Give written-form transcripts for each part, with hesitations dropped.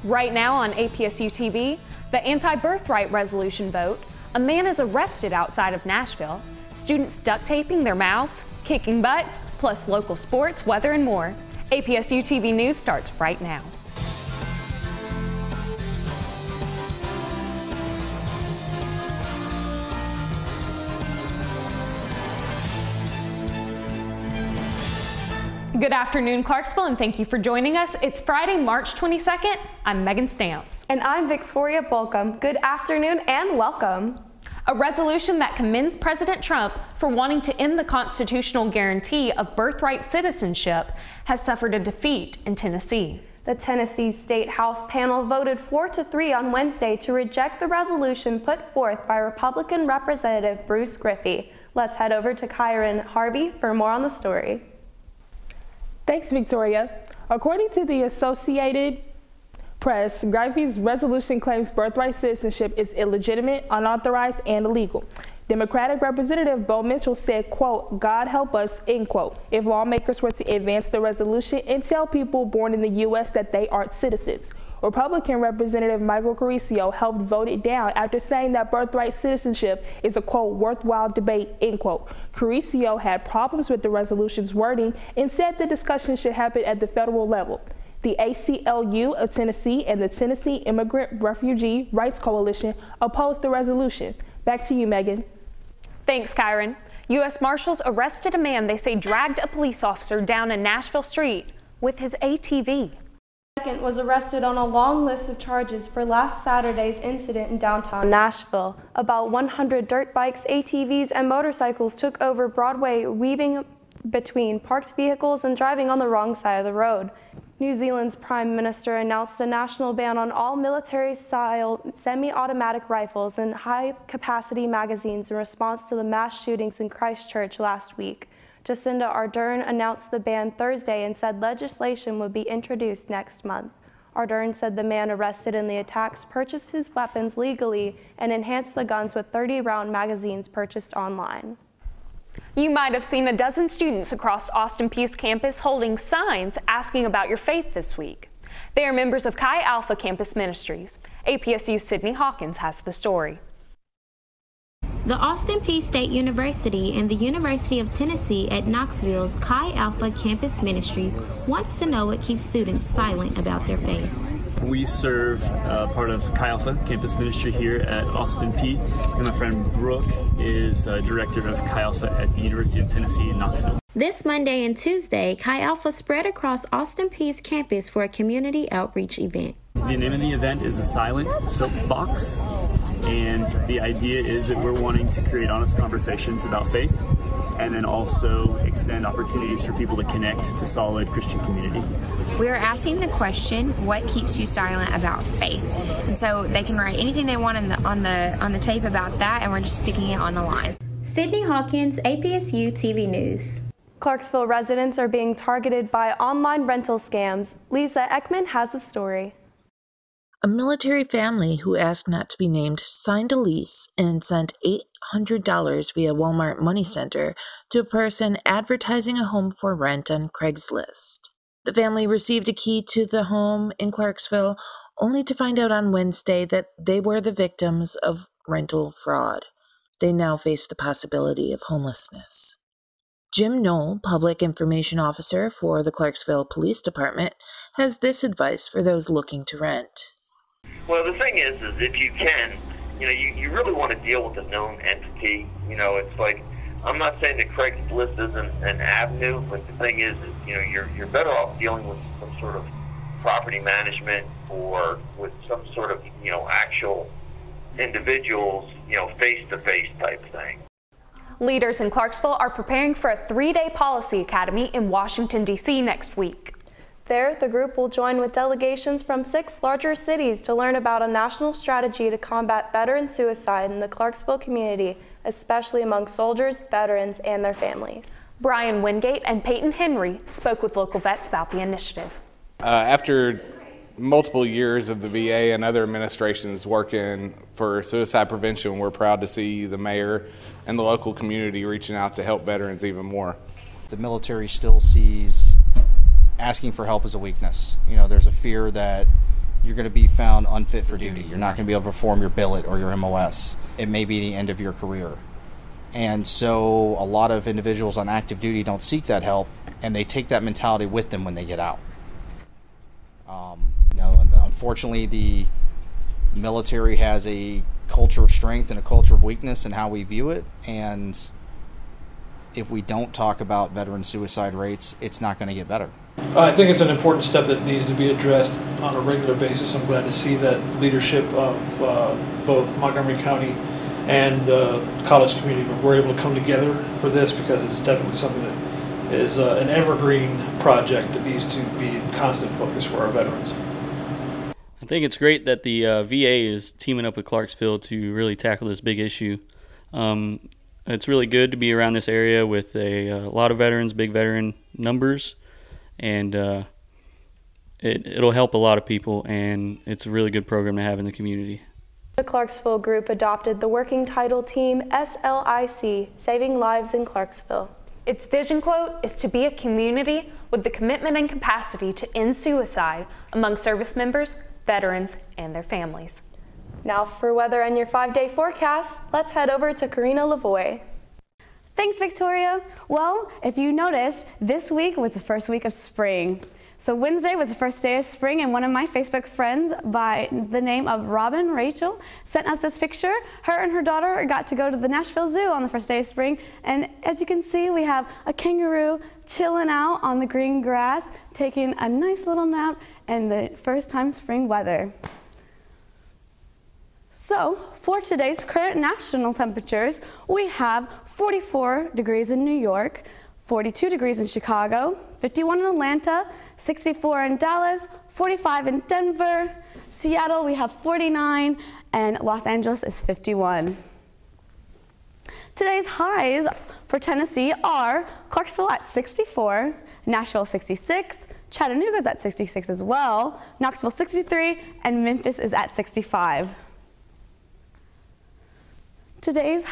Right now on APSU-TV, the Anti-Birthright Resolution Vote, a man is arrested outside of Nashville, students duct taping their mouths, kicking butts, plus local sports, weather, and more. APSU-TV News starts right now. Good afternoon, Clarksville, and thank you for joining us. It's Friday, March 22nd. I'm Meghann Stamps. And I'm Victoria Bolkcom. Good afternoon and welcome. A resolution that commends President Trump for wanting to end the constitutional guarantee of birthright citizenship has suffered a defeat in Tennessee. The Tennessee State House panel voted 4-3 on Wednesday to reject the resolution put forth by Republican Representative Bruce Griffey. Let's head over to Kyren Harvey for more on the story. Thanks, Victoria. According to the Associated Press, Griffey's resolution claims birthright citizenship is illegitimate, unauthorized, and illegal. Democratic Representative Bo Mitchell said, quote, "God help us," end quote, if lawmakers were to advance the resolution and tell people born in the U.S. that they aren't citizens. Republican Representative Michael Carricio helped vote it down after saying that birthright citizenship is a, quote, worthwhile debate, end quote. Carricio had problems with the resolution's wording and said the discussion should happen at the federal level. The ACLU of Tennessee and the Tennessee Immigrant Refugee Rights Coalition opposed the resolution. Back to you, Meghann. Thanks, Kyren. U.S. Marshals arrested a man they say dragged a police officer down a Nashville street with his ATV. Was arrested on a long list of charges for last Saturday's incident in downtown Nashville. About 100 dirt bikes, ATVs, and motorcycles took over Broadway, weaving between parked vehicles and driving on the wrong side of the road. New Zealand's Prime Minister announced a national ban on all military-style semi-automatic rifles and high-capacity magazines in response to the mass shootings in Christchurch last week. Jacinda Ardern announced the ban Thursday and said legislation would be introduced next month. Ardern said the man arrested in the attacks purchased his weapons legally and enhanced the guns with 30-round magazines purchased online. You might have seen a dozen students across Austin Peay's campus holding signs asking about your faith this week. They are members of Chi Alpha Campus Ministries. APSU's Sydney Hawkins has the story. The Austin Peay State University and the University of Tennessee at Knoxville's Chi Alpha Campus Ministries wants to know what keeps students silent about their faith. We serve part of Chi Alpha Campus Ministry here at Austin Peay, and my friend Brooke is director of Chi Alpha at the University of Tennessee in Knoxville. This Monday and Tuesday, Chi Alpha spread across Austin Peay's campus for a community outreach event. The name of the event is a Silent Soapbox, and the idea is that we're wanting to create honest conversations about faith and then also extend opportunities for people to connect to solid Christian community. We are asking the question, what keeps you silent about faith? And so they can write anything they want on the tape about that, and we're just sticking it on the line. Sydney Hawkins, APSU-TV News. Clarksville residents are being targeted by online rental scams. Lisa Eckman has the story. A military family who asked not to be named signed a lease and sent $800 via Walmart Money Center to a person advertising a home for rent on Craigslist. The family received a key to the home in Clarksville only to find out on Wednesday that they were the victims of rental fraud. They now face the possibility of homelessness. Jim Knoll, Public Information Officer for the Clarksville Police Department, has this advice for those looking to rent. Well, the thing is if you can, you really want to deal with a known entity. It's like, I'm not saying that Craigslist isn't an avenue, but the thing is you're better off dealing with some sort of property management or with some sort of, actual individuals, face-to-face type thing. Leaders in Clarksville are preparing for a 3-day policy academy in Washington, D.C. next week. There, the group will join with delegations from 6 larger cities to learn about a national strategy to combat veteran suicide in the Clarksville community, especially among soldiers, veterans, and their families. Brian Wingate and Peyton Henry spoke with local vets about the initiative. After multiple years of the VA and other administrations working for suicide prevention, we're proud to see the mayor and the local community reaching out to help veterans even more. The military still sees asking for help as a weakness. There's a fear that you're going to be found unfit for duty. You're not going to be able to perform your billet or your MOS. It may be the end of your career. And so a lot of individuals on active duty don't seek that help, and they take that mentality with them when they get out. Unfortunately, the military has a culture of strength and a culture of weakness in how we view it, and if we don't talk about veteran suicide rates, it's not going to get better. I think it's an important step that needs to be addressed on a regular basis. I'm glad to see that leadership of both Montgomery County and the college community were able to come together for this, because it's definitely something that is an evergreen project that needs to be in constant focus for our veterans. I think it's great that the VA is teaming up with Clarksville to really tackle this big issue. It's really good to be around this area with a lot of veterans, big veteran numbers, and it'll help a lot of people, and it's a really good program to have in the community. The Clarksville group adopted the working title team SLIC, Saving Lives in Clarksville. Its vision quote is to be a community with the commitment and capacity to end suicide among service members, veterans, and their families. Now for weather and your 5-day forecast, let's head over to Karina Lavoie. Thanks, Victoria. Well, if you noticed, this week was the first week of spring. So Wednesday was the first day of spring, and one of my Facebook friends by the name of Robin Rachel sent us this picture. Her and her daughter got to go to the Nashville Zoo on the first day of spring, and as you can see, we have a kangaroo chilling out on the green grass, taking a nice little nap in the first time spring weather. So, for today's current national temperatures, we have 44 degrees in New York, 42 degrees in Chicago, 51 in Atlanta, 64 in Dallas, 45 in Denver, Seattle we have 49, and Los Angeles is 51. Today's highs for Tennessee are Clarksville at 64, Nashville 66, Chattanooga's at 66 as well, Knoxville 63, and Memphis is at 65. Today's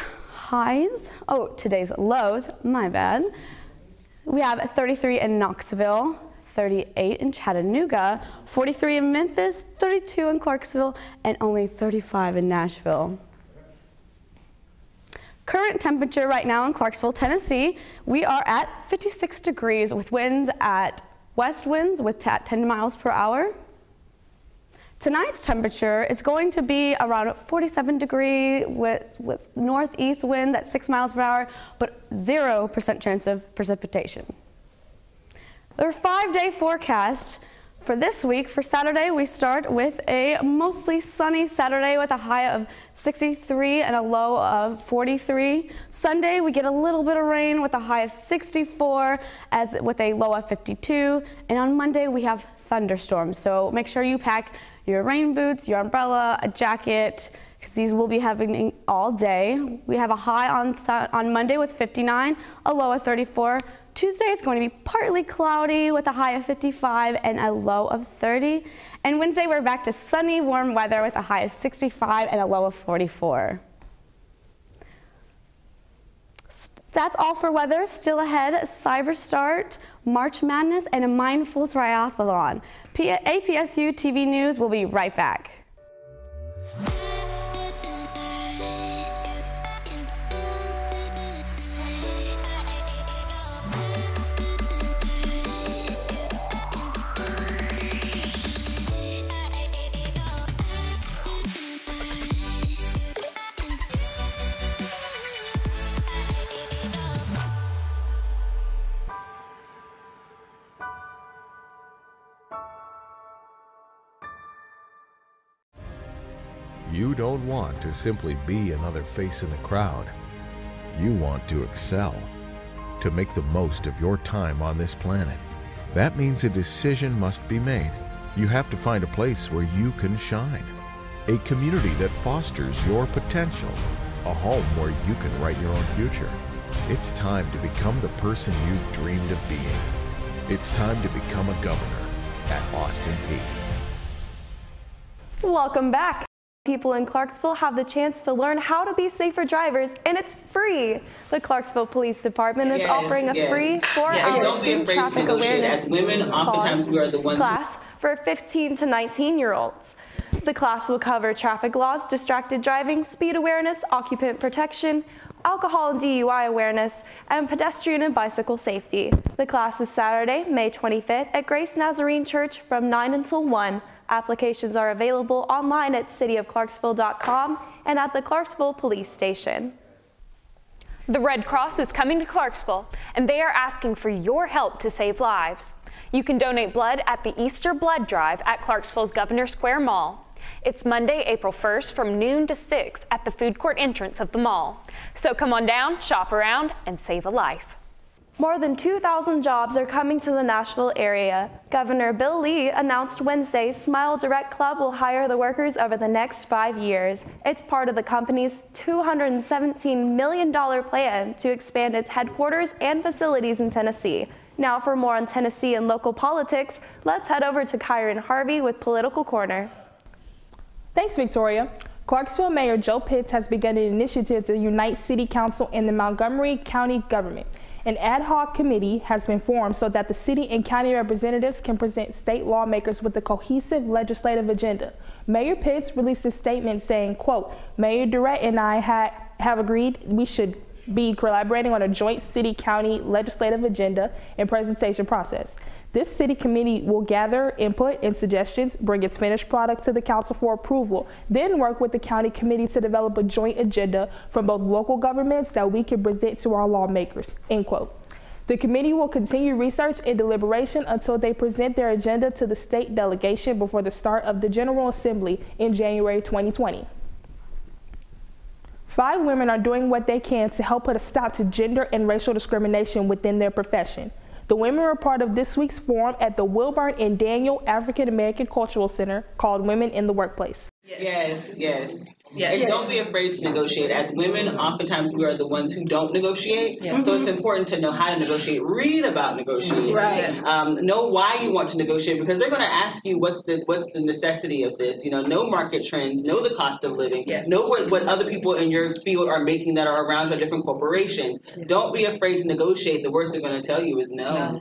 lows, my bad. We have 33 in Knoxville, 38 in Chattanooga, 43 in Memphis, 32 in Clarksville, and only 35 in Nashville. Current temperature right now in Clarksville, Tennessee, we are at 56 degrees with winds at west winds with at 10 miles per hour. Tonight's temperature is going to be around 47 degrees with northeast winds at 6 miles per hour, but 0% chance of precipitation. Our 5-day forecast for this week, for Saturday, we start with a mostly sunny Saturday with a high of 63 and a low of 43. Sunday, we get a little bit of rain with a high of 64 with a low of 52. And on Monday, we have thunderstorms, so make sure you pack your rain boots, your umbrella, a jacket, because these will be happening all day. We have a high on Monday with 59, a low of 34. Tuesday it's going to be partly cloudy with a high of 55 and a low of 30. And Wednesday we're back to sunny, warm weather with a high of 65 and a low of 44. That's all for weather. Still ahead, Cyber Start, March Madness, and a Mindful Triathlon. APSU-TV News will be right back. You don't want to simply be another face in the crowd. You want to excel, to make the most of your time on this planet. That means a decision must be made. You have to find a place where you can shine. A community that fosters your potential. A home where you can write your own future. It's time to become the person you've dreamed of being. It's time to become a governor at Austin Peay. Welcome back. People in Clarksville have the chance to learn how to be safer drivers, and it's free. The Clarksville Police Department is offering a free 4-hour student traffic awareness class for 15 to 19-year-olds. The class will cover traffic laws, distracted driving, speed awareness, occupant protection, alcohol and DUI awareness, and pedestrian and bicycle safety. The class is Saturday, May 25th at Grace Nazarene Church from 9 until 1. Applications are available online at cityofclarksville.com and at the Clarksville Police Station. The Red Cross is coming to Clarksville, and they are asking for your help to save lives. You can donate blood at the Easter Blood Drive at Clarksville's Governor Square Mall. It's Monday, April 1st from noon to 6 at the food court entrance of the mall. So come on down, shop around, and save a life. More than 2,000 jobs are coming to the Nashville area. Governor Bill Lee announced Wednesday Smile Direct Club will hire the workers over the next 5 years. It's part of the company's $217 million plan to expand its headquarters and facilities in Tennessee. Now for more on Tennessee and local politics, let's head over to Kyren Harvey with Political Corner. Thanks, Victoria. Clarksville Mayor Joe Pitts has begun an initiative to unite City Council and the Montgomery County government. An ad hoc committee has been formed so that the city and county representatives can present state lawmakers with a cohesive legislative agenda. Mayor Pitts released a statement saying, quote, Mayor Durrett and I have agreed we should be collaborating on a joint city-county legislative agenda and presentation process. This city committee will gather input and suggestions, bring its finished product to the council for approval, then work with the county committee to develop a joint agenda from both local governments that we can present to our lawmakers, end quote. The committee will continue research and deliberation until they present their agenda to the state delegation before the start of the General Assembly in January 2020. 5 women are doing what they can to help put a stop to gender and racial discrimination within their profession. The women were part of this week's forum at the Wilburn and Daniel African American Cultural Center called Women in the Workplace. Yes. And don't be afraid to negotiate. As women, oftentimes we are the ones who don't negotiate. So it's important to know how to negotiate. Read about negotiating. Right. Know why you want to negotiate, because they're going to ask you what's the necessity of this. Know market trends. Know the cost of living. Know what other people in your field are making that are around your different corporations. Don't be afraid to negotiate. The worst they're going to tell you is no.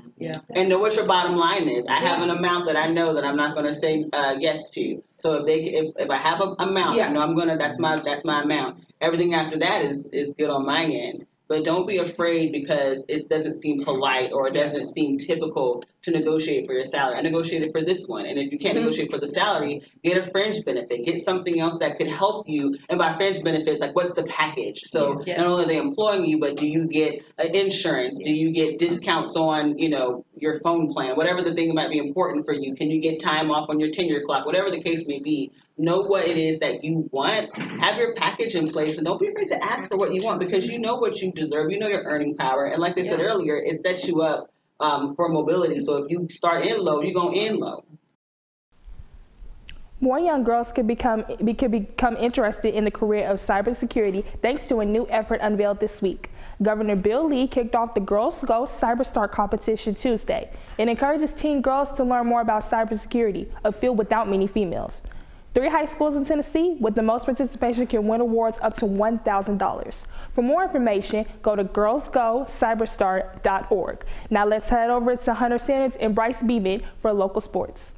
And know what your bottom line is. I have an amount that I know that I'm not going to say yes to. So if I have an amount, I know I'm gonna. That's my amount. Everything after that is good on my end. But don't be afraid because it doesn't seem polite or it doesn't seem typical to negotiate for your salary. I negotiated for this one, and if you can't negotiate for the salary, get a fringe benefit. Get something else that could help you. And by fringe benefits, like what's the package? So not only are they employing you, but do you get insurance? Do you get discounts on your phone plan? Whatever the thing might be important for you. Can you get time off on your tenure clock? Whatever the case may be. Know what it is that you want. Have your package in place, and don't be afraid to ask for what you want because you know what you deserve. You know your earning power, and like they said earlier, it sets you up for mobility. So if you start in low, you're going to end low. More young girls could become interested in the career of cybersecurity thanks to a new effort unveiled this week. Governor Bill Lee kicked off the Girls Go CyberStart competition Tuesday. It encourages teen girls to learn more about cybersecurity, a field without many females. 3 high schools in Tennessee with the most participation can win awards up to $1,000. For more information, go to girlsgocyberstart.org. Now let's head over to Hunter Sanders and Brice Bement for local sports.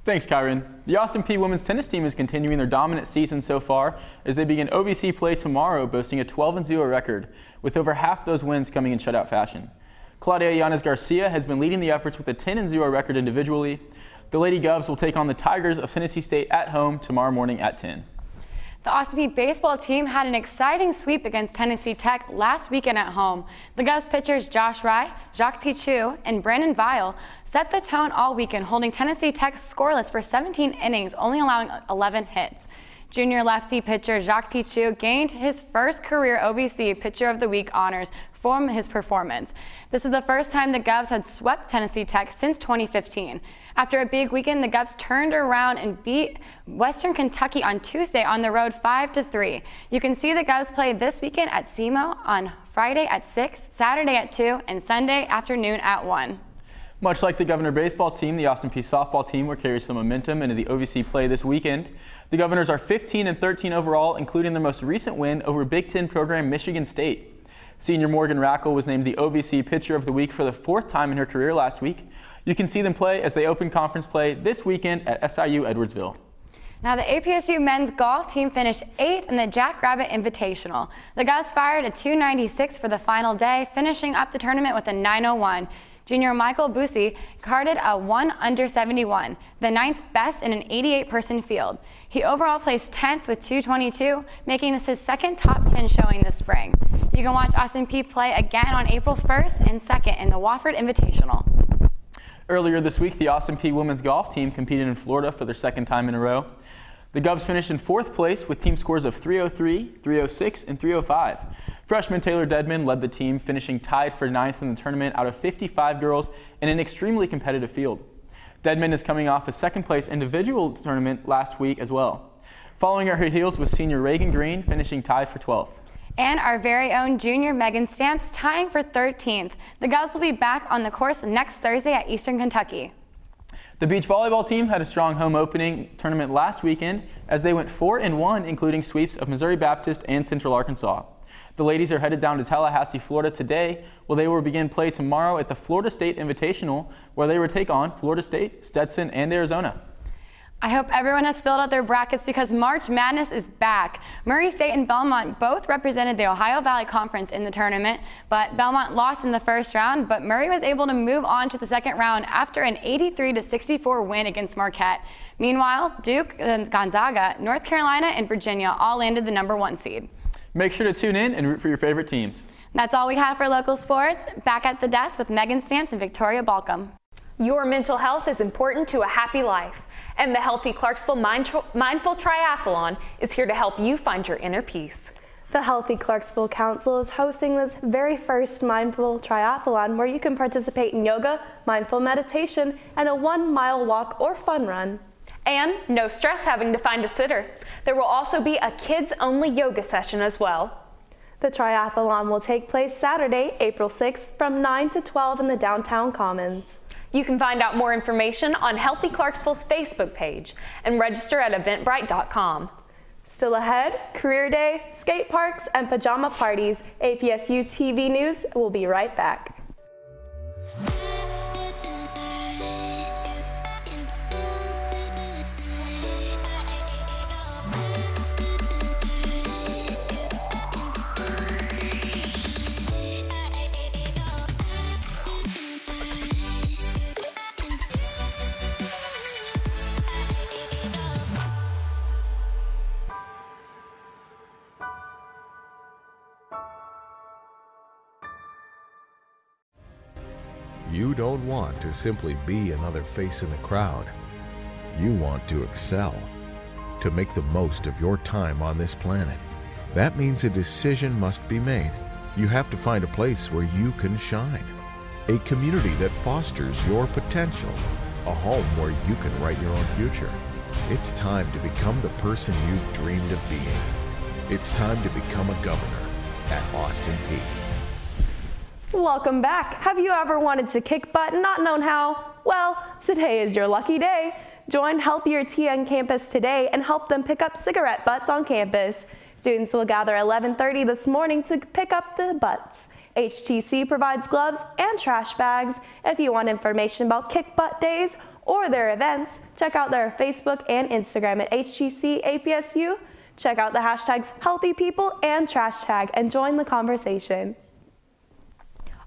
Thanks, Kyren. The Austin Peay women's tennis team is continuing their dominant season so far as they begin OVC play tomorrow, boasting a 12-0 record, with over half those wins coming in shutout fashion. Claudia Yanez Garcia has been leading the efforts with a 10-0 record individually. The Lady Govs will take on the Tigers of Tennessee State at home tomorrow morning at 10. The Austin Peay baseball team had an exciting sweep against Tennessee Tech last weekend at home. The Govs pitchers Josh Rye, Jacques Pichu, and Brandon Vial set the tone all weekend, holding Tennessee Tech scoreless for 17 innings, only allowing 11 hits. Junior lefty pitcher Jacques Pichu gained his first career OVC Pitcher of the Week honors from his performance. This is the first time the Govs had swept Tennessee Tech since 2015. After a big weekend, the Govs turned around and beat Western Kentucky on Tuesday on the road 5-3. You can see the Govs play this weekend at SEMO on Friday at 6, Saturday at 2, and Sunday afternoon at 1. Much like the Governor baseball team, the Austin Peay softball team will carry some momentum into the OVC play this weekend. The Governors are 15-13 overall, including their most recent win over Big Ten program Michigan State. Senior Morgan Rackle was named the OVC Pitcher of the Week for the 4th time in her career last week. You can see them play as they open conference play this weekend at SIU Edwardsville. Now, the APSU men's golf team finished 8th in the Jackrabbit Invitational. The Govs fired a .296 for the final day, finishing up the tournament with a .901. Junior Michael Busey carded a 1 under 71, the 9th best in an 88-person field. He overall placed 10th with .222, making this his second top 10 showing this spring. You can watch Austin Peay play again on April 1st and 2nd in the Wofford Invitational. Earlier this week, the Austin Peay women's golf team competed in Florida for their 2nd time in a row. The Govs finished in 4th place with team scores of 303, 306, and 305. Freshman Taylor Dedman led the team, finishing tied for 9th in the tournament out of 55 girls in an extremely competitive field. Dedman is coming off a 2nd place individual tournament last week as well. Following her heels was senior Reagan Green, finishing tied for 12th. And our very own junior Meghann Stamps tying for 13th. The Govs will be back on the course next Thursday at Eastern Kentucky. The beach volleyball team had a strong home opening tournament last weekend as they went 4-1, including sweeps of Missouri Baptist and Central Arkansas. The ladies are headed down to Tallahassee, Florida today, where they will begin play tomorrow at the Florida State Invitational, where they will take on Florida State, Stetson, and Arizona. I hope everyone has filled out their brackets because March Madness is back. Murray State and Belmont both represented the Ohio Valley Conference in the tournament, but Belmont lost in the first round, but Murray was able to move on to the second round after an 83-64 win against Marquette. Meanwhile, Duke, Gonzaga, North Carolina, and Virginia all landed the #1 seed. Make sure to tune in and root for your favorite teams. That's all we have for local sports. Back at the desk with Meghann Stamps and Victoria Bolkcom. Your mental health is important to a happy life, and the Healthy Clarksville Mindful Triathlon is here to help you find your inner peace. The Healthy Clarksville Council is hosting this very first Mindful Triathlon where you can participate in yoga, mindful meditation, and a 1-mile walk or fun run. And no stress having to find a sitter. There will also be a kids-only yoga session as well. The triathlon will take place Saturday, April 6th from 9 to 12 in the downtown Commons. You can find out more information on Healthy Clarksville's Facebook page and register at eventbrite.com. Still ahead, career day, skate parks, and pajama parties. APSU-TV News will be right back. You don't want to simply be another face in the crowd. You want to excel, to make the most of your time on this planet. That means a decision must be made. You have to find a place where you can shine. A community that fosters your potential. A home where you can write your own future. It's time to become the person you've dreamed of being. It's time to become a governor at Austin Peay. Welcome back. Have you ever wanted to kick butt and not known how? Well, today is your lucky day. Join Healthier TN Campus today and help them pick up cigarette butts on campus. Students will gather 11:30 this morning to pick up the butts. HTC provides gloves and trash bags. If you want information about Kick Butt Days or their events, check out their Facebook and Instagram at HTC APSU. Check out the hashtags Healthy People and Trash Tag and join the conversation.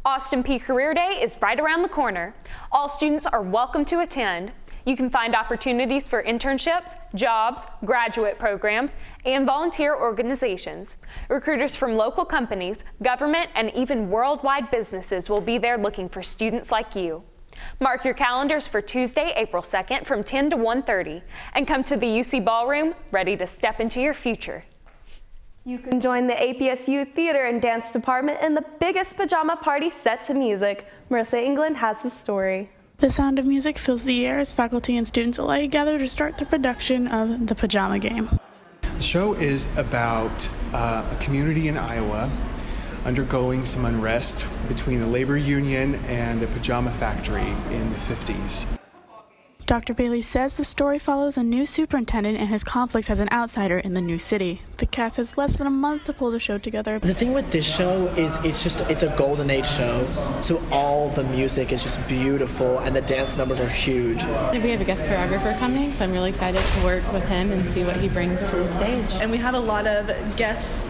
Austin Peay Career Day is right around the corner. All students are welcome to attend. You can find opportunities for internships, jobs, graduate programs, and volunteer organizations. Recruiters from local companies, government, and even worldwide businesses will be there looking for students like you. Mark your calendars for Tuesday, April 2nd from 10 to 1:30 and come to the UC Ballroom ready to step into your future. You can join the APSU Theater and Dance Department in the biggest pajama party set to music. Marissa England has the story. The sound of music fills the air as faculty and students alike gather to start the production of The Pajama Game. The show is about a community in Iowa undergoing some unrest between the labor union and the pajama factory in the 50s. Dr. Bailey says the story follows a new superintendent and his conflicts as an outsider in the new city. The cast has less than a month to pull the show together. The thing with this show is it's a golden age show, so all the music is just beautiful and the dance numbers are huge. We have a guest choreographer coming, so I'm really excited to work with him and see what he brings to the stage. And we have a lot of guest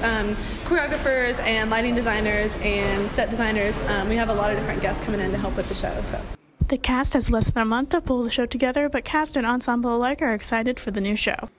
choreographers and lighting designers and set designers. We have a lot of different guests coming in to help with the show. So. The cast has less than a month to pull the show together, but cast and ensemble alike are excited for the new show.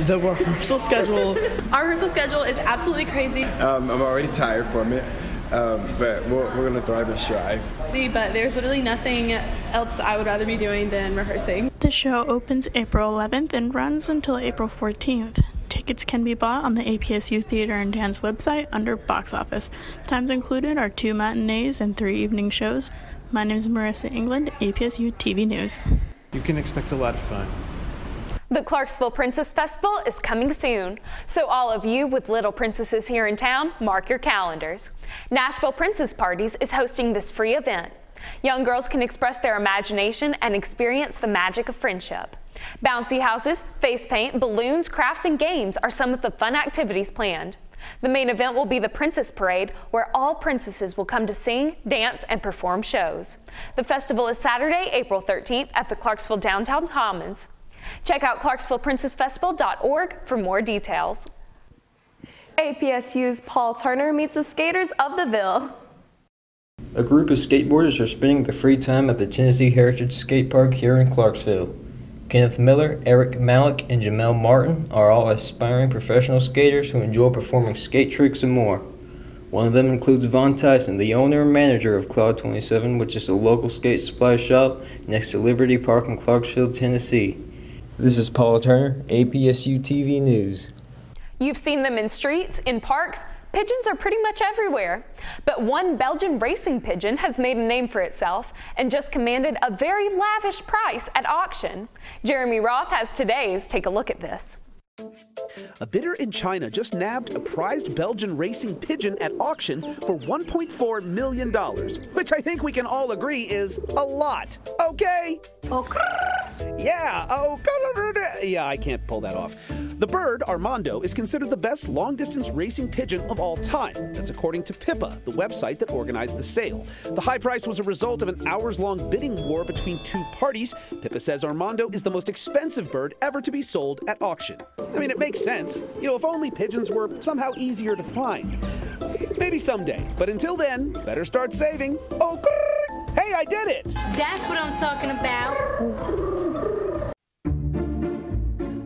The rehearsal schedule. Our rehearsal schedule is absolutely crazy. I'm already tired from it, but we're going to thrive and strive. But there's literally nothing else I would rather be doing than rehearsing. The show opens April 11th and runs until April 14th. Tickets can be bought on the APSU Theater and Dance website under Box Office. Times included are 2 matinees and 3 evening shows. My name is Marissa England, APSU-TV News. You can expect a lot of fun. The Clarksville Princess Festival is coming soon, so all of you with little princesses here in town, mark your calendars. Nashville Princess Parties is hosting this free event. Young girls can express their imagination and experience the magic of friendship. Bouncy houses, face paint, balloons, crafts, and games are some of the fun activities planned. The main event will be the Princess Parade, where all princesses will come to sing, dance, and perform shows. The festival is Saturday, April 13th at the Clarksville Downtown Commons. Check out ClarksvillePrincessFestival.org for more details. APSU's Paul Turner meets the skaters of the Ville. A group of skateboarders are spending their free time at the Tennessee Heritage Skate Park here in Clarksville. Kenneth Miller, Eric Malik, and Jamel Martin are all aspiring professional skaters who enjoy performing skate tricks and more. One of them includes Von Tyson, the owner and manager of Cloud 27, which is a local skate supply shop next to Liberty Park in Clarksville, Tennessee. This is Paul Turner, APSU-TV News. You've seen them in streets, in parks. Pigeons are pretty much everywhere. But one Belgian racing pigeon has made a name for itself and just commanded a very lavish price at auction. Jeremy Roth has today's Take a Look at This. A bidder in China just nabbed a prized Belgian racing pigeon at auction for $1.4 million, which I think we can all agree is a lot. Okay? Yeah, yeah, I can't pull that off. The bird, Armando, is considered the best long-distance racing pigeon of all time. That's according to Pippa, the website that organized the sale. The high price was a result of an hours-long bidding war between 2 parties. Pippa says Armando is the most expensive bird ever to be sold at auction. I mean, it makes sense. You know, if only pigeons were somehow easier to find. Maybe someday. But until then, better start saving. Oh, hey, I did it! That's what I'm talking about.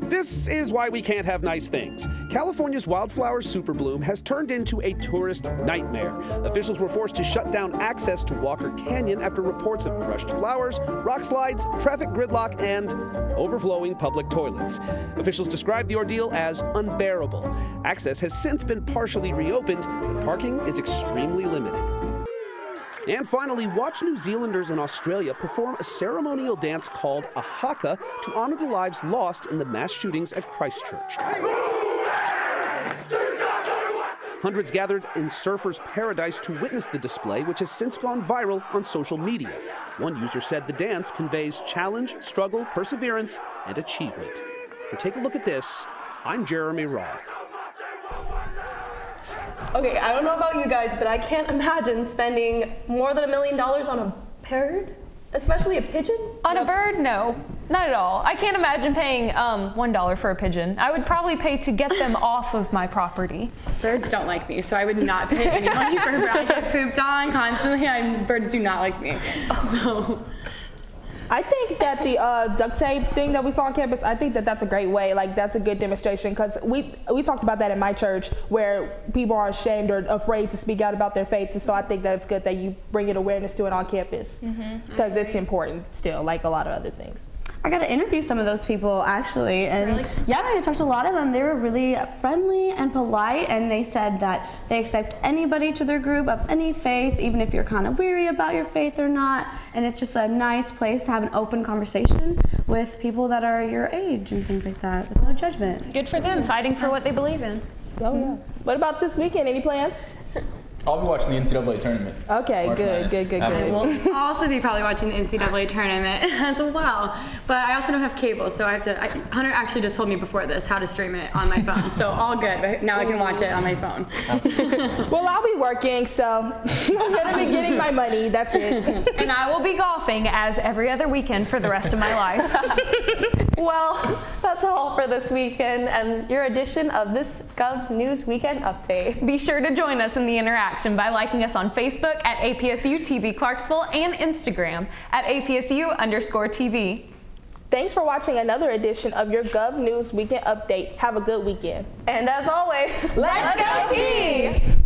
This is why we can't have nice things. California's wildflower superbloom has turned into a tourist nightmare. Officials were forced to shut down access to Walker Canyon after reports of crushed flowers, rock slides, traffic gridlock, and overflowing public toilets. Officials described the ordeal as unbearable. Access has since been partially reopened, but parking is extremely limited. And finally, watch New Zealanders in Australia perform a ceremonial dance called a haka to honor the lives lost in the mass shootings at Christchurch. Hundreds gathered in Surfers Paradise to witness the display, which has since gone viral on social media. One user said the dance conveys challenge, struggle, perseverance, and achievement. For Take a Look at This, I'm Jeremy Roth. Okay, I don't know about you guys, but I can't imagine spending more than $1 million on a bird, especially a pigeon. On a bird? No, not at all. I can't imagine paying $1 for a pigeon. I would probably pay to get them off of my property. Birds don't like me, so I would not pay any money for a bird. I get pooped on constantly, and birds do not like me. So. I think that the duct tape thing that we saw on campus, I think that that's a great way. Like, that's a good demonstration, because we talked about that in my church, where people are ashamed or afraid to speak out about their faith. And so I think that it's good that you bring it awareness to it on campus, because it's important still, like a lot of other things. I got to interview some of those people, actually, and really? Yeah, I talked to a lot of them. They were really friendly and polite, and they said that they accept anybody to their group of any faith, even if you're kind of weary about your faith or not, and it's just a nice place to have an open conversation with people that are your age and things like that, with no judgment. Good for them, fighting for what they believe in. Oh, yeah. What about this weekend? Any plans? I'll be watching the NCAA tournament. Okay, good. We'll also be probably watching the NCAA tournament as well. But I also don't have cable, so I have to. Hunter actually just told me before this how to stream it on my phone. So all good. Now I can watch it on my phone. Well, I'll be working, so I'm gonna be getting my money. That's it. And I will be golfing as every other weekend for the rest of my life. Well, that's all for this weekend and your edition of this Gov's News Weekend Update. Be sure to join us in the interaction by liking us on Facebook at APSU-TV Clarksville and Instagram at APSU_TV. Thanks for watching another edition of your Gov News Weekend Update. Have a good weekend. And as always, let's go Peay!